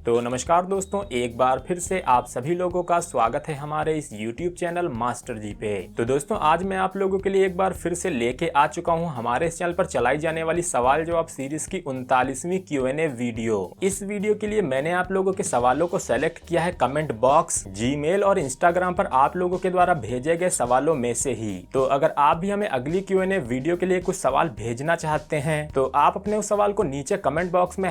तो नमस्कार दोस्तों, एक बार फिर से आप सभी लोगों का स्वागत है हमारे इस YouTube चैनल मास्टर जी पे। तो दोस्तों, आज मैं आप लोगों के लिए एक बार फिर से लेके आ चुका हूं हमारे इस चैनल पर चलाई जाने वाली सवाल जवाब सीरीज की 39वीं Q&A वीडियो। इस वीडियो के लिए मैंने आप लोगों के सवालों को सेलेक्ट किया है कमेंट बॉक्स, जीमेल और इंस्टाग्राम पर आप लोगों के द्वारा भेजे गए सवालों में से ही। तो अगर आप भी हमें अगली Q&A वीडियो के लिए कुछ सवाल भेजना चाहते हैं तो आप अपने उस सवाल को नीचे कमेंट बॉक्स में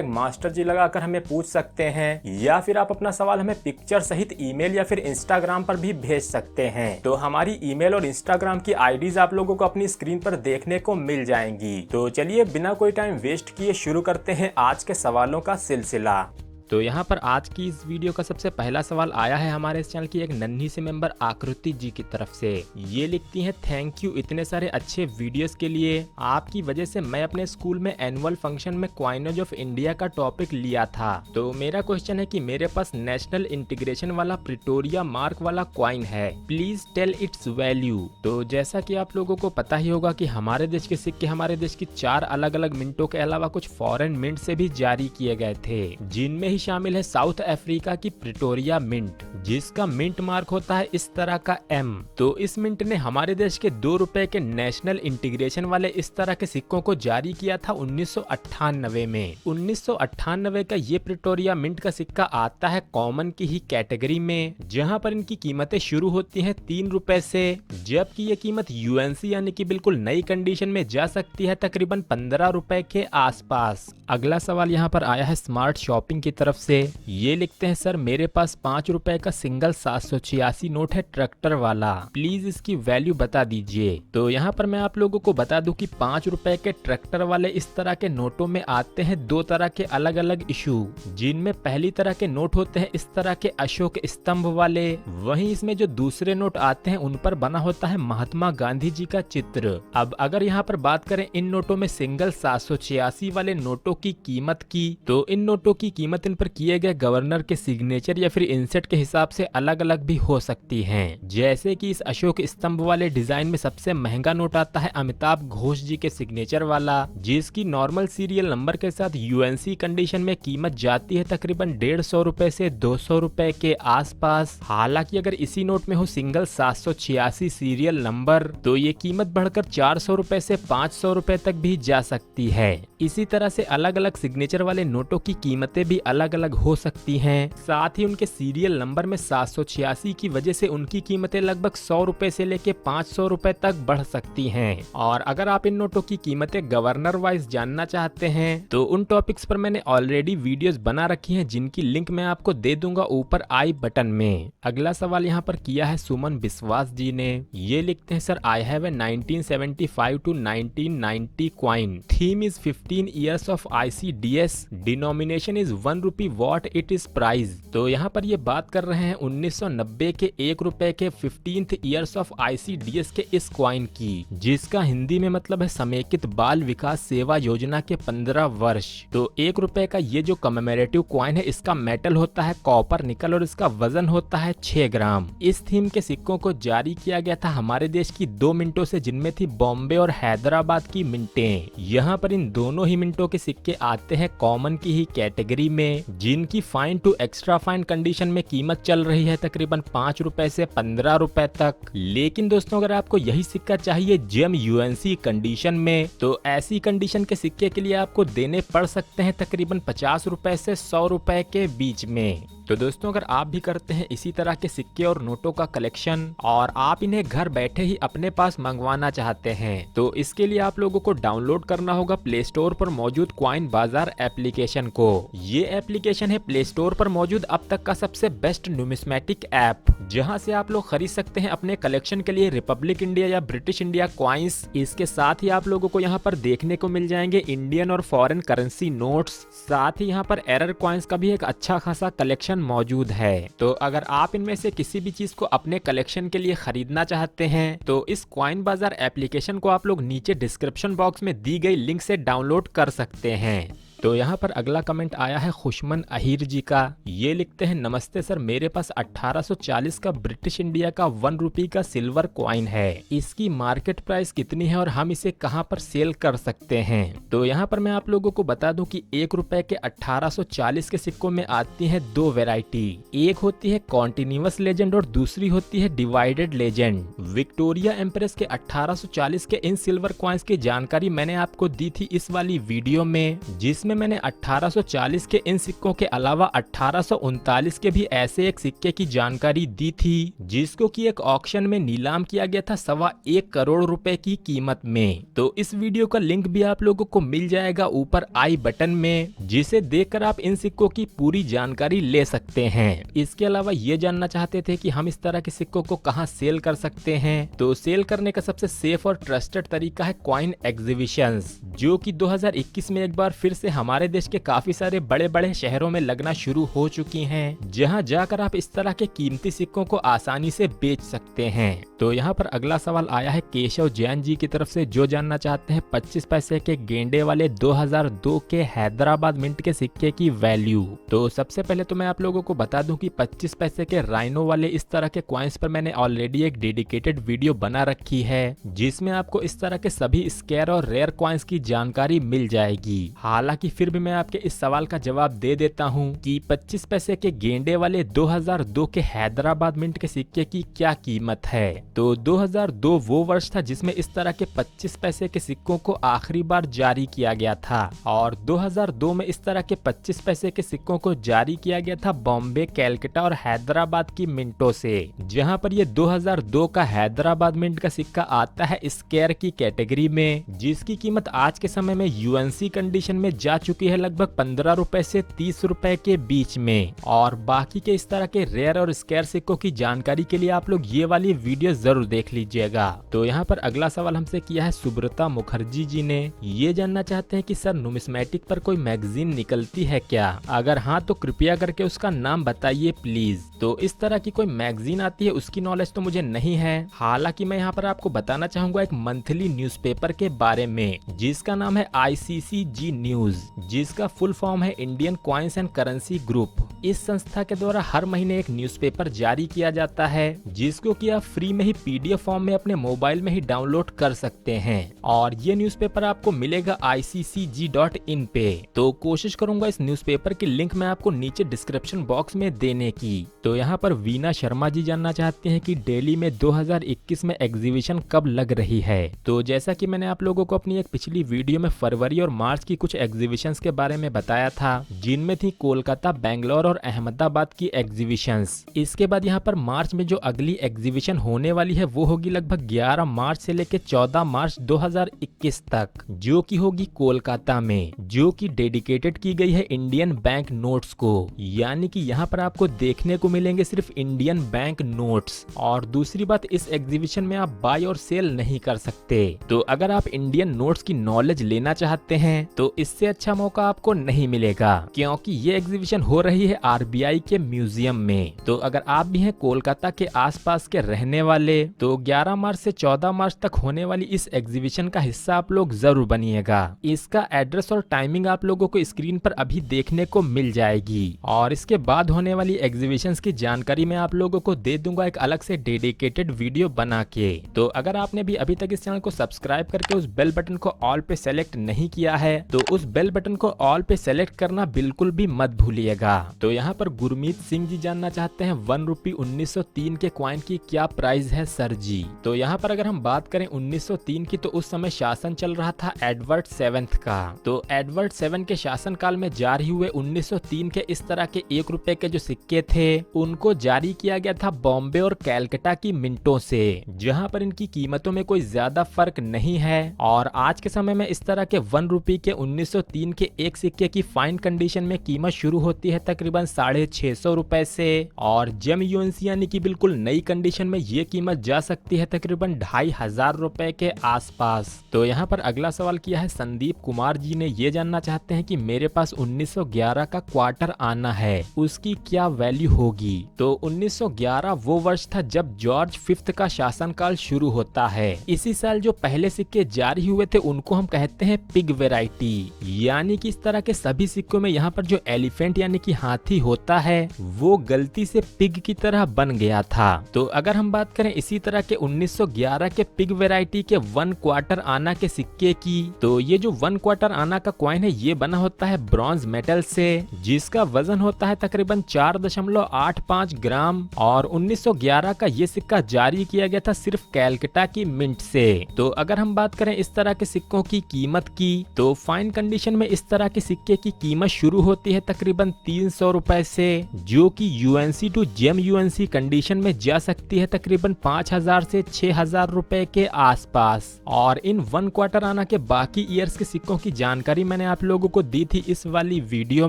#मास्टरजी लगाकर हमें पूछ सकते हैं, या फिर आप अपना सवाल हमें पिक्चर सहित ईमेल या फिर इंस्टाग्राम पर भी भेज सकते हैं। तो हमारी ईमेल और इंस्टाग्राम की आईडीज आप लोगों को अपनी स्क्रीन पर देखने को मिल जाएंगी। तो चलिए बिना कोई टाइम वेस्ट किए शुरू करते हैं आज के सवालों का सिलसिला। तो यहाँ पर आज की इस वीडियो का सबसे पहला सवाल आया है हमारे इस चैनल की एक नन्ही सी मेंबर आकृति जी की तरफ से। ये लिखती हैं, थैंक यू इतने सारे अच्छे वीडियोस के लिए। आपकी वजह से मैं अपने स्कूल में एनुअल फंक्शन में क्वाइनोज ऑफ इंडिया का टॉपिक लिया था। तो मेरा क्वेश्चन है कि मेरे पास नेशनल इंटीग्रेशन वाला प्रिटोरिया मार्क वाला क्वाइन है, प्लीज टेल इट्स वैल्यू। तो जैसा कि आप लोगों को पता ही होगा कि हमारे देश के सिक्के हमारे देश की 4 अलग अलग मिंटों के अलावा कुछ फॉरेन मिंट से भी जारी किए गए थे, जिनमें शामिल है साउथ अफ्रीका की प्रिटोरिया मिंट, जिसका मिंट मार्क होता है इस तरह का M। तो इस मिंट ने हमारे देश के 2 रुपए के नेशनल इंटीग्रेशन वाले इस तरह के सिक्कों को जारी किया था 1998 में। 1998 का ये प्रिटोरिया मिंट का सिक्का आता है कॉमन की ही कैटेगरी में, जहां पर इनकी कीमतें शुरू होती हैं 3 रुपए से, जबकि ये कीमत UNC यानी कि बिल्कुल नई कंडीशन में जा सकती है तकरीबन 15 रुपए के आसपास। अगला सवाल यहाँ पर आया है स्मार्ट शॉपिंग की तरफ से। ये लिखते हैं, सर मेरे पास 5 रुपए का सिंगल 786 नोट है ट्रैक्टर वाला, प्लीज इसकी वैल्यू बता दीजिए। तो यहाँ पर मैं आप लोगों को बता दूं कि 5 रुपए के ट्रैक्टर वाले इस तरह के नोटों में आते हैं 2 तरह के अलग अलग इशू, जिनमें पहली तरह के नोट होते हैं इस तरह के अशोक स्तंभ वाले। वहीं इसमें जो दूसरे नोट आते हैं उन पर बना होता है महात्मा गांधी जी का चित्र। अब अगर यहाँ पर बात करें इन नोटों में सिंगल 786 वाले नोटों की कीमत की, तो इन नोटों की कीमत इन पर किए गए गवर्नर के सिग्नेचर या फिर इंसेट के हिसाब से अलग अलग भी हो सकती हैं। जैसे कि इस अशोक स्तंभ वाले डिजाइन में सबसे महंगा नोट आता है अमिताभ घोष जी के सिग्नेचर वाला, जिसकी नॉर्मल सीरियल नंबर के साथ UNC कंडीशन में कीमत जाती है तकरीबन 150 रुपए से 200 रुपए के आसपास। हालांकि अगर इसी नोट में हो सिंगल 786 सीरियल नंबर तो ये कीमत बढ़कर 400 रुपए से 500 रुपए तक भी जा सकती है। इसी तरह से अलग अलग सिग्नेचर वाले नोटों की कीमतें भी अलग अलग हो सकती हैं। साथ ही उनके सीरियल नंबर में 786 की वजह से उनकी कीमतें लगभग 100 रुपए से लेके 500 रुपए तक बढ़ सकती हैं। और अगर आप इन नोटों की कीमतें गवर्नर वाइज जानना चाहते हैं तो उन टॉपिक्स पर मैंने ऑलरेडी वीडियोस बना रखी हैं, जिनकी लिंक मैं आपको दे दूंगा ऊपर आई बटन में। अगला सवाल यहाँ पर किया है सुमन विश्वास जी ने। ये लिखते हैं, sir I have a 1975 to 1990 coin, theme is 15 years of ICDS, denomination is 1 rupee, what it is price. तो यहाँ पर ये बात कर रहे हैं 1990 के 1 रुपए के 15th ईयर्स ऑफ ICDS के इस क्वाइन की, जिसका हिंदी में मतलब है समेकित बाल विकास सेवा योजना के 15 वर्ष। तो 1 रुपए का ये जो कमेमोरेटिव क्वाइन है, इसका मेटल होता है कॉपर निकल और इसका वजन होता है 6 ग्राम। इस थीम के सिक्कों को जारी किया गया था हमारे देश की 2 मिंटों से, जिनमें थी बॉम्बे और हैदराबाद की मिंटें। यहाँ पर इन दोनों ही मिंटों के सिक्के आते हैं कॉमन की ही कैटेगरी में, जिनकी fine to extra fine condition में कीमत चल रही है तकरीबन 5 रुपए से 15 रुपए तक। लेकिन दोस्तों, अगर आपको यही सिक्का चाहिए जेम UNC कंडीशन में, तो ऐसी कंडीशन के सिक्के के लिए आपको देने पड़ सकते हैं तकरीबन 50 रुपए से 100 रुपए के बीच में। तो दोस्तों, अगर आप भी करते हैं इसी तरह के सिक्के और नोटों का कलेक्शन और आप इन्हें घर बैठे ही अपने पास मंगवाना चाहते हैं, तो इसके लिए आप लोगों को डाउनलोड करना होगा प्ले स्टोर पर मौजूद क्वाइन बाजार एप्लीकेशन को। ये एप्लीकेशन है प्ले स्टोर पर मौजूद अब तक का सबसे बेस्ट न्यूमिस्मेटिक ऐप, जहां से आप लोग खरीद सकते हैं अपने कलेक्शन के लिए रिपब्लिक इंडिया या ब्रिटिश इंडिया क्वाइंस। इसके साथ ही आप लोगों को यहाँ पर देखने को मिल जाएंगे इंडियन और फॉरेन करेंसी नोट्स। साथ ही यहाँ पर एरर क्वाइंस का भी एक अच्छा खासा कलेक्शन मौजूद है। तो अगर आप इनमें से किसी भी चीज को अपने कलेक्शन के लिए खरीदना चाहते हैं तो इस क्वाइन बाजार एप्लीकेशन को आप लोग नीचे डिस्क्रिप्शन बॉक्स में दी गई लिंक से डाउनलोड कर सकते हैं। तो यहाँ पर अगला कमेंट आया है खुशमन अहीर जी का। ये लिखते हैं, नमस्ते सर, मेरे पास 1840 का ब्रिटिश इंडिया का 1 रुपये का सिल्वर कॉइन है। इसकी मार्केट प्राइस कितनी है और हम इसे कहां पर सेल कर सकते हैं? तो यहाँ पर मैं आप लोगों को बता दूं कि 1 रुपए के 1840 के सिक्कों में आती है 2 वैरायटी। एक होती है कॉन्टिन्यूअस लेजेंड और दूसरी होती है डिवाइडेड लेजेंड। विक्टोरिया एम्प्रेस के 1840 के इन सिल्वर कॉइन्स की जानकारी मैंने आपको दी थी इस वाली वीडियो में, जिसमें मैंने 1840 के इन सिक्कों के अलावा 1839 के भी ऐसे एक सिक्के की जानकारी दी थी, जिसको कि एक ऑक्शन में नीलाम किया गया था 1.25 करोड़ रुपए की कीमत में। तो इस वीडियो का लिंक भी आप लोगों को मिल जाएगा ऊपर आई बटन में, जिसे देखकर आप इन सिक्कों की पूरी जानकारी ले सकते हैं। इसके अलावा ये जानना चाहते थे कि हम इस तरह के सिक्कों को कहां सेल कर सकते हैं, तो सेल करने का सबसे सेफ और ट्रस्टेड तरीका है कॉइन एग्जीबिशंस, जो कि 2021 में एक बार फिर से हमारे देश के काफी सारे बड़े बड़े शहरों में लगना शुरू हो चुकी हैं, जहां जाकर आप इस तरह के कीमती सिक्कों को आसानी से बेच सकते हैं। तो यहाँ पर अगला सवाल आया है केशव जैन जी की तरफ से, जो जानना चाहते हैं 25 पैसे के गेंडे वाले 2002 के हैदराबाद मिंट के सिक्के की वैल्यू। तो सबसे पहले तो मैं आप लोगों को बता दूं कि 25 पैसे के राइनो वाले इस तरह के कॉइन्स पर मैंने ऑलरेडी एक डेडिकेटेड वीडियो बना रखी है, जिसमें आपको इस तरह के सभी स्केयर और रेयर कॉइन्स की जानकारी मिल जाएगी। हालांकि फिर भी मैं आपके इस सवाल का जवाब दे देता हूं कि 25 पैसे के गेंडे वाले 2002 के हैदराबाद मिंट के सिक्के की क्या कीमत है। तो 2002 वो वर्ष था जिसमें इस तरह के 25 पैसे के सिक्कों को आखिरी बार जारी किया गया था, और 2002 में इस तरह के 25 पैसे के सिक्कों को जारी किया गया था बॉम्बे, कैलकाटा और हैदराबाद की मिंटों से, जहां पर ये 2002 का हैदराबाद मिंट का सिक्का आता है स्केयर की कैटेगरी में, जिसकी कीमत आज के समय में यूएनसी कंडीशन में जा चुकी है लगभग 15 रुपए से 30 रुपए के बीच में। और बाकी के इस तरह के रेयर और स्केयर सिक्कों की जानकारी के लिए आप लोग ये वाली वीडियो जरूर देख लीजिएगा। तो यहाँ पर अगला सवाल हमसे किया है सुब्रता मुखर्जी जी ने। ये जानना चाहते हैं कि सर नुमिस्मेटिक पर कोई मैगजीन निकलती है क्या? अगर हाँ तो कृपया करके उसका नाम बताइए प्लीज। तो इस तरह की कोई मैगजीन आती है उसकी नॉलेज तो मुझे नहीं है। हालांकि मैं यहाँ पर आपको बताना चाहूंगा एक मंथली न्यूज़पेपर के बारे में, जिसका नाम है ICCG न्यूज, जिसका फुल फॉर्म है Indian coins and currency group. इस संस्था के द्वारा हर महीने एक न्यूज़पेपर जारी किया जाता है, जिसको कि आप फ्री में ही PDF फॉर्म में अपने मोबाइल में ही डाउनलोड कर सकते हैं, और ये न्यूज़पेपर आपको मिलेगा ICCG.in पे। तो कोशिश करूंगा इस न्यूज़पेपर की लिंक मैं आपको नीचे डिस्क्रिप्शन बॉक्स में देने की। तो यहाँ पर वीना शर्मा जी जानना चाहते हैं कि दिल्ली में 2021 में एग्जीबिशन कब लग रही है। तो जैसा कि मैंने आप लोगों को अपनी एक पिछली वीडियो में फरवरी और मार्च की कुछ एग्जीबिशंस के बारे में बताया था, जिनमें थी कोलकाता, बेंगलोर और अहमदाबाद की एग्जीबिशंस। इसके बाद यहाँ पर मार्च में जो अगली एग्जीबिशन होने वाली है वो होगी लगभग 11 मार्च से लेकर 14 मार्च 2021 तक, जो कि होगी कोलकाता में, जो कि डेडिकेटेड की गई है इंडियन बैंक नोट्स को। यानी कि यहाँ पर आपको देखने को मिलेंगे सिर्फ इंडियन बैंक नोट्स। और दूसरी बात, इस एग्जीबिशन में आप बाय और सेल नहीं कर सकते। तो अगर आप इंडियन नोट्स की नॉलेज लेना चाहते हैं तो इससे अच्छा मौका आपको नहीं मिलेगा, क्योंकि ये एग्जीबिशन हो रही है RBI के म्यूजियम में। तो अगर आप भी हैं कोलकाता के आसपास के रहने वाले, तो 11 मार्च से 14 मार्च तक होने वाली इस एग्जीबिशन का हिस्सा आप लोग जरूर बनिएगा। इसका एड्रेस और टाइमिंग आप लोगों को स्क्रीन पर अभी देखने को मिल जाएगी, और इसके बाद होने वाली एग्जीबिशंस की जानकारी मैं आप लोगों को दे दूंगा एक अलग से डेडिकेटेड वीडियो बना के। तो अगर आपने भी अभी तक इस चैनल को सब्सक्राइब करके उस बेल बटन को ऑल पे सेलेक्ट नहीं किया है, तो उस बेल बटन को ऑल पे सेलेक्ट करना बिल्कुल भी मत भूलिएगा। तो यहाँ पर गुरमीत सिंह जी जानना चाहते हैं 1 रुपये 1903 के कॉइन की क्या प्राइस है सर जी। तो यहाँ पर अगर हम बात करें 1903 की, तो उस समय शासन चल रहा था एडवर्ड 7 का। तो एडवर्ड 7 के शासन काल में जारी हुए 1903 के इस तरह के 1 रुपए के जो सिक्के थे, उनको जारी किया गया था बॉम्बे और कैलकाटा की मिंटों से, जहाँ पर इनकी कीमतों में कोई ज्यादा फर्क नहीं है। और आज के समय में इस तरह के 1 रुपये के 1903 के एक सिक्के की फाइन कंडीशन में कीमत शुरू होती है तकरीबन तकरीबन 650 रुपए से, और जेम यूएनसी यानी कि बिल्कुल नई कंडीशन में ये कीमत जा सकती है तकरीबन 2500 रुपए के आसपास। तो यहाँ पर अगला सवाल किया है संदीप कुमार जी ने, ये जानना चाहते हैं कि मेरे पास 1911 का क्वार्टर आना है, उसकी क्या वैल्यू होगी। तो 1911 वो वर्ष था जब जॉर्ज फिफ्थ का शासनकाल शुरू होता है। इसी साल जो पहले सिक्के जारी हुए थे उनको हम कहते हैं पिग वेराइटी, यानी कि इस तरह के सभी सिक्कों में यहाँ पर जो एलिफेंट यानी कि हाथी होता है वो गलती से पिग की तरह बन गया था। तो अगर हम बात करें इसी तरह के 1911 के पिग वेराइटी के 1 क्वार्टर आना के सिक्के की, तो ये जो 1 क्वार्टर आना का कॉइन है ये बना होता है ब्रॉन्ज मेटल से, जिसका वजन होता है तकरीबन 4.85 ग्राम, और 1911 का ये सिक्का जारी किया गया था सिर्फ कैलकाटा की मिंट से। तो अगर हम बात करें इस तरह के सिक्कों की कीमत की, तो फाइन कंडीशन में इस तरह के सिक्के की कीमत शुरू होती है तकरीबन 300 रुपए से, जो कि UNC to gem UNC condition में जा सकती है तकरीबन 5000 से 6000 रुपए के आसपास। और इन 1 क्वार्टर आना के बाकी ईयर्स के सिक्कों की जानकारी मैंने आप लोगों को दी थी इस वाली वीडियो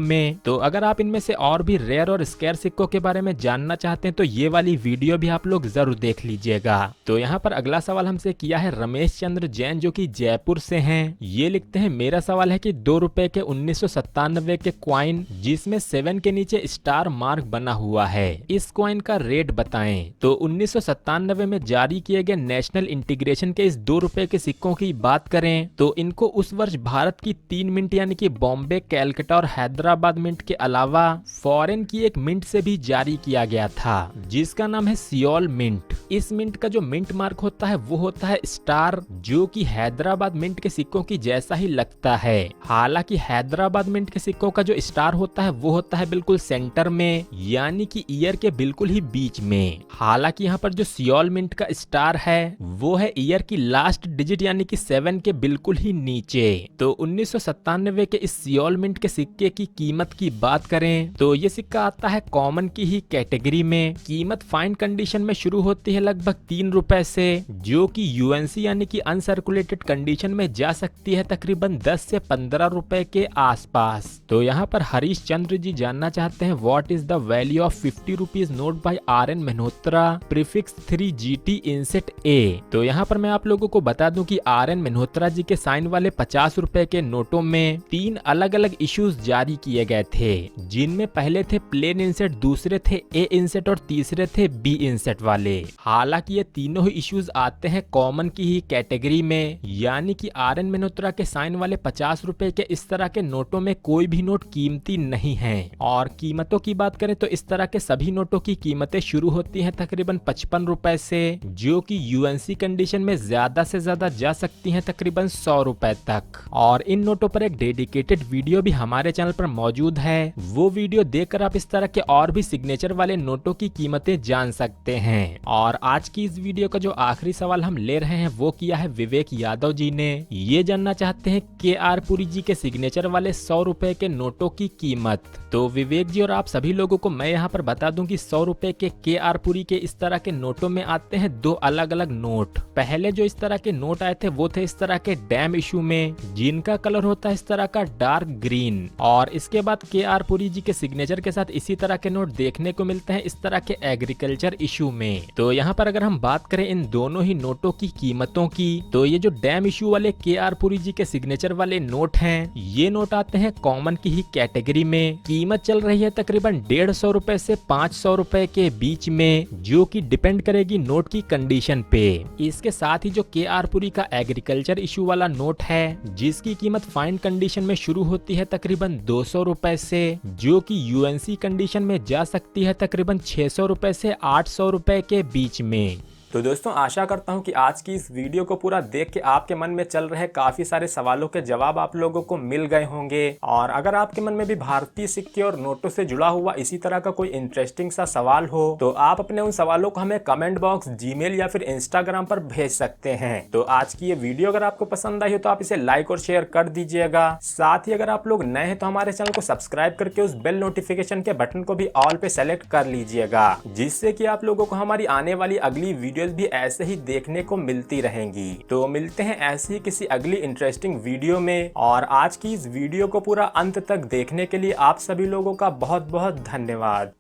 में। तो अगर आप इनमें से और भी रेयर और स्केयर सिक्कों के बारे में जानना चाहते हैं तो ये वाली वीडियो भी आप लोग जरूर देख लीजिएगा। तो यहाँ पर अगला सवाल हमसे किया है रमेश चंद्र जैन जो कि जयपुर से हैं। ये लिखते हैं मेरा सवाल है कि 2 रुपए के 1997 के क्वाइन जिसमें 7 के नीचे स्टार मार्क बना हुआ है, इस क्वाइन का रेट बताएं। तो 1997 में जारी किए गए नेशनल इंटीग्रेशन के इस 2 रुपए के सिक्कों की बात करें तो इनको उस वर्ष भारत की 3 मिंट यानी कि बॉम्बे, कैलकाटा और हैदराबाद मिंट के अलावा फॉरेन की एक मिंट से भी जारी किया गया था जिसका नाम है सियोल मिंट। इस मिंट का जो मिंट मार्क होता है वो होता है स्टार, जो कि हैदराबाद मिंट के सिक्कों की जैसा ही लगता है। हालांकि हैदराबाद मिंट के सिक्कों का जो स्टार होता है वो होता है बिल्कुल सेंटर में, यानी कि ईयर के बिल्कुल ही बीच में। हालांकि यहाँ पर जो सियोल मिंट का स्टार है वो है ईयर की लास्ट डिजिट यानी कि 7 के बिल्कुल ही नीचे। तो 1997 के इस सियोल मिंट के सिक्के की कीमत की बात करें तो ये सिक्का आता है कॉमन की ही कैटेगरी में। कीमत फाइन कंडीशन में शुरू होती है लगभग 3 रुपए से, जो कि यूएनसी यानी कि अनसर्कुलेटेड कंडीशन में जा सकती है तकरीबन 10 से 15 रुपए के आसपास। तो यहाँ पर हरीश चंद्र जी जानना चाहते हैं what is the value of 50 rupees note by R N. Malhotra prefix 3 GT inset A. तो यहाँ पर मैं आप लोगों को बता दूं कि आर.एन. मल्होत्रा जी के साइन वाले 50 रुपए के नोटों में 3 अलग अलग इश्यूज जारी किए गए थे, जिनमें पहले थे प्लेन इंसेट, दूसरे थे ए इंसेट और तीसरे थे बी इंसेट वाले। हालांकि ये तीनों ही इश्यूज आते हैं कॉमन की ही कैटेगरी में, यानी कि आर.एन. मल्होत्रा के साइन वाले 50 रुपए के इस तरह के नोटों में कोई भी नोट कीमती नहीं है। और कीमतों की बात करें तो इस तरह के सभी नोटों की कीमतें शुरू होती हैं तकरीबन 55 रुपए से, जो कि यूएनसी कंडीशन में ज्यादा से ज्यादा जा सकती हैं तकरीबन 100 रुपए तक। और इन नोटों पर एक डेडिकेटेड वीडियो भी हमारे चैनल पर मौजूद है, वो वीडियो देखकर आप इस तरह के और भी सिग्नेचर वाले नोटों की कीमतें जान सकते हैं। और आज की इस वीडियो का जो आखिरी सवाल हम ले रहे हैं वो किया है विवेक यादव जी ने। ये जानना चाहते हैं के.आर. पुरी जी के सिग्नेचर वाले 100 रुपए के नोटों की कीमत। तो विवेक जी और आप सभी लोगों को मैं यहाँ पर बता दूं कि 100 रुपए के के.आर. पुरी के इस तरह के नोटों में आते हैं 2 अलग अलग नोट। पहले जो इस तरह के नोट आए थे वो थे इस तरह के डैम इशू में, जिनका कलर होता है इस तरह का डार्क ग्रीन। और इसके बाद के.आर. पुरी जी के सिग्नेचर के साथ इसी तरह के नोट देखने को मिलते हैं इस तरह के एग्रीकल्चर इशू में। तो यहाँ पर अगर हम बात करें इन दोनों ही नोटों की कीमतों की, तो ये जो डैम इशू वाले के.आर. पुरी जी के सिग्नेचर वाले नोट हैं, ये नोट आते हैं कॉमन की ही कैटेगरी में। कीमत चल रही है तकरीबन 150 रुपए से 500 रुपए के बीच में, जो कि डिपेंड करेगी नोट की कंडीशन पे। इसके साथ ही जो के.आर. पुरी का एग्रीकल्चर इशू वाला नोट है, जिसकी कीमत फाइन कंडीशन में शुरू होती है तकरीबन 200 रुपए से, जो कि यूएनसी कंडीशन में जा सकती है तकरीबन 600 रुपए से 800 रुपए के बीच में। तो दोस्तों आशा करता हूं कि आज की इस वीडियो को पूरा देख के आपके मन में चल रहे काफी सारे सवालों के जवाब आप लोगों को मिल गए होंगे। और अगर आपके मन में भी भारतीय सिक्के और नोटों से जुड़ा हुआ इसी तरह का कोई इंटरेस्टिंग सा सवाल हो तो आप अपने उन सवालों को हमें कमेंट बॉक्स, जीमेल या फिर इंस्टाग्राम पर भेज सकते हैं। तो आज की ये वीडियो अगर आपको पसंद आई हो तो आप इसे लाइक और शेयर कर दीजिएगा। साथ ही अगर आप लोग नए हैं तो हमारे चैनल को सब्सक्राइब करके उस बेल नोटिफिकेशन के बटन को भी ऑल पे सेलेक्ट कर लीजिएगा, जिससे कि आप लोगों को हमारी आने वाली अगली वीडियो वीडियोस भी ऐसे ही देखने को मिलती रहेंगी। तो मिलते हैं ऐसी ही किसी अगली इंटरेस्टिंग वीडियो में, और आज की इस वीडियो को पूरा अंत तक देखने के लिए आप सभी लोगों का बहुत बहुत धन्यवाद।